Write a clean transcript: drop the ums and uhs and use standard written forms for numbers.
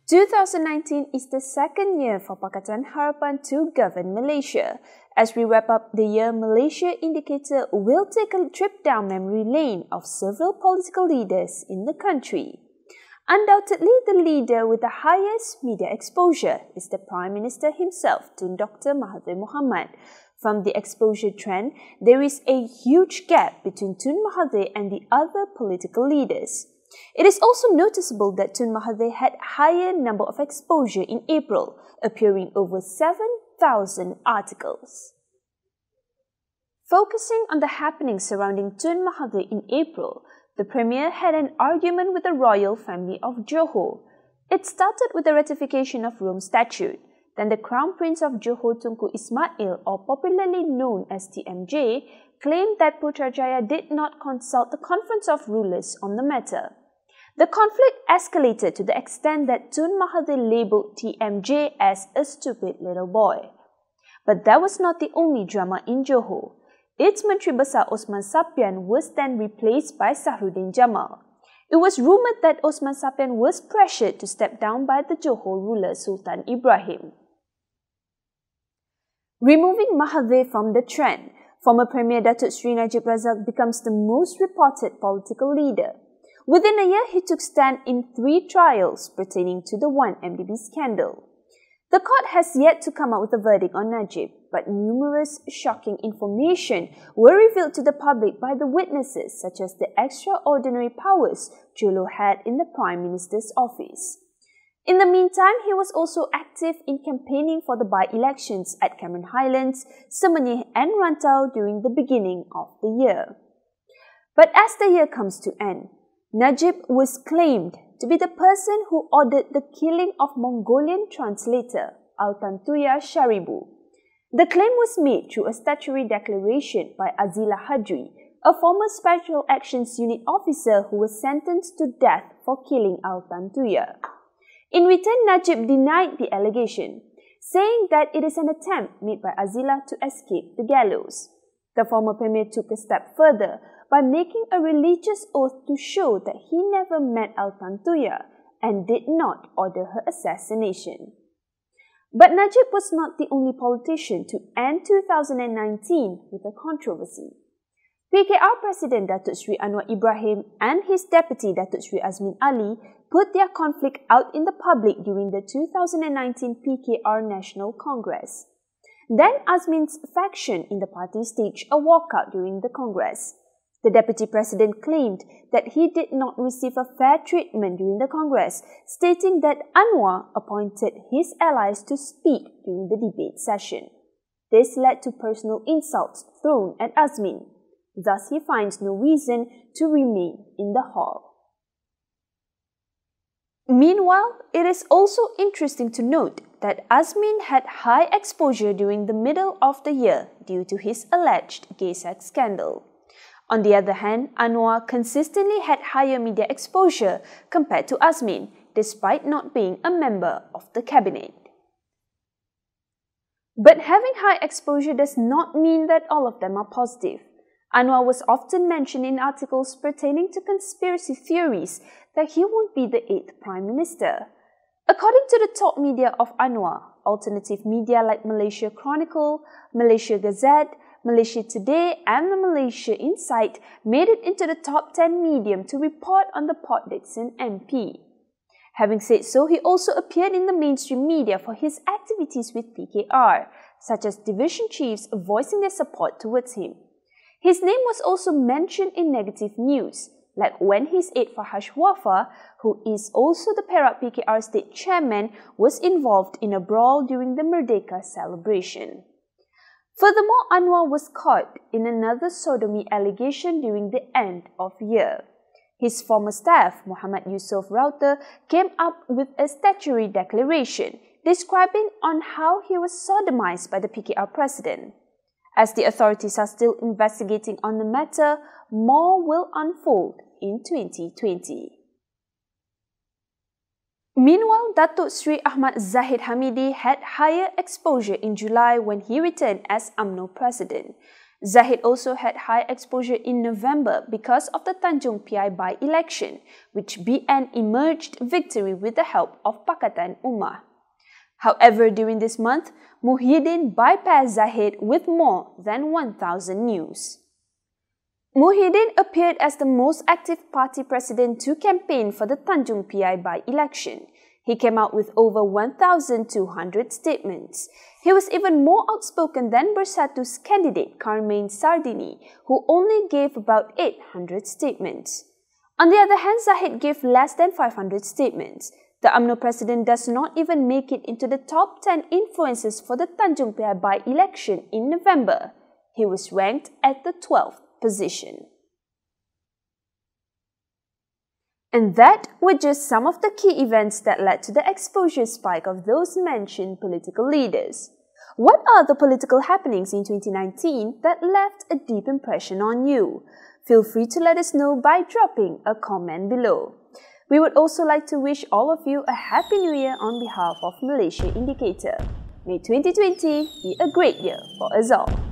2019 is the second year for Pakatan Harapan to govern Malaysia. As we wrap up the year, Malaysia Indicator will take a trip down memory lane of several political leaders in the country. Undoubtedly, the leader with the highest media exposure is the Prime Minister himself, Tun Dr. Mahathir Mohamad. From the exposure trend, there is a huge gap between Tun Mahathir and the other political leaders. It is also noticeable that Tun Mahathir had higher number of exposure in April, appearing over 7,000 articles. Focusing on the happenings surrounding Tun Mahathir in April, the Premier had an argument with the royal family of Johor. It started with the ratification of Rome Statute. Then the Crown Prince of Johor Tunku Ismail, or popularly known as TMJ, claimed that Putrajaya did not consult the Conference of Rulers on the matter. The conflict escalated to the extent that Tun Mahathir labelled TMJ as a stupid little boy. But that was not the only drama in Johor. Its Menteri Besar Osman Sapian was then replaced by Sahruddin Jamal. It was rumoured that Osman Sapian was pressured to step down by the Johor ruler Sultan Ibrahim. Removing Mahathir from the trend, former Premier Datuk Seri Najib Razak becomes the most reported political leader. Within a year, he took stand in 3 trials pertaining to the 1MDB scandal. The court has yet to come out with a verdict on Najib, but numerous shocking information were revealed to the public by the witnesses, such as the extraordinary powers Jolo had in the Prime Minister's office. In the meantime, he was also active in campaigning for the by-elections at Cameron Highlands, Semenyih and Rantau during the beginning of the year. But as the year comes to end, Najib was claimed to be the person who ordered the killing of Mongolian translator Altan Tuya Sharibu. The claim was made through a statutory declaration by Azila Hadri, a former Special Actions Unit officer who was sentenced to death for killing Altan Tuya. In return, Najib denied the allegation, saying that it is an attempt made by Azila to escape the gallows. The former Premier took a step further by making a religious oath to show that he never met Altan Tuya and did not order her assassination. But Najib was not the only politician to end 2019 with a controversy. PKR President Datuk Seri Anwar Ibrahim and his deputy Datuk Seri Azmin Ali put their conflict out in the public during the 2019 PKR National Congress. Then Azmin's faction in the party staged a walkout during the Congress. The Deputy President claimed that he did not receive a fair treatment during the Congress, stating that Anwar appointed his allies to speak during the debate session. This led to personal insults thrown at Azmin. Thus, he finds no reason to remain in the hall. Meanwhile, it is also interesting to note that Azmin had high exposure during the middle of the year due to his alleged gay sex scandal. On the other hand, Anwar consistently had higher media exposure compared to Azmin, despite not being a member of the cabinet. But having high exposure does not mean that all of them are positive. Anwar was often mentioned in articles pertaining to conspiracy theories that he won't be the 8th Prime Minister. According to the top media of Anwar, alternative media like Malaysia Chronicle, Malaysia Gazette, Malaysia Today and the Malaysia Insight made it into the top 10 medium to report on the Port Dickson MP. Having said so, he also appeared in the mainstream media for his activities with PKR, such as division chiefs voicing their support towards him. His name was also mentioned in negative news, like when his aide Fahash Wafa, who is also the Perak PKR state chairman, was involved in a brawl during the Merdeka celebration. Furthermore, Anwar was caught in another sodomy allegation during the end of year. His former staff, Muhammad Yusof Router, came up with a statutory declaration describing on how he was sodomized by the PKR president. As the authorities are still investigating on the matter, more will unfold in 2020. Meanwhile, Datuk Seri Ahmad Zahid Hamidi had higher exposure in July when he returned as UMNO president. Zahid also had high exposure in November because of the Tanjung Piai by-election, which BN emerged victory with the help of Pakatan Ummah. However, during this month, Muhyiddin bypassed Zahid with more than 1,000 news. Muhyiddin appeared as the most active party president to campaign for the Tanjung Piai by-election. He came out with over 1,200 statements. He was even more outspoken than Bersatu's candidate Carmine Sardini, who only gave about 800 statements. On the other hand, Zahid gave less than 500 statements. The UMNO president does not even make it into the top 10 influencers for the Tanjung Piai by-election in November. He was ranked at the 12th position. And that were just some of the key events that led to the exposure spike of those mentioned political leaders. What are the political happenings in 2019 that left a deep impression on you? Feel free to let us know by dropping a comment below. We would also like to wish all of you a Happy New Year on behalf of Malaysia Indicator. May 2020 be a great year for us all.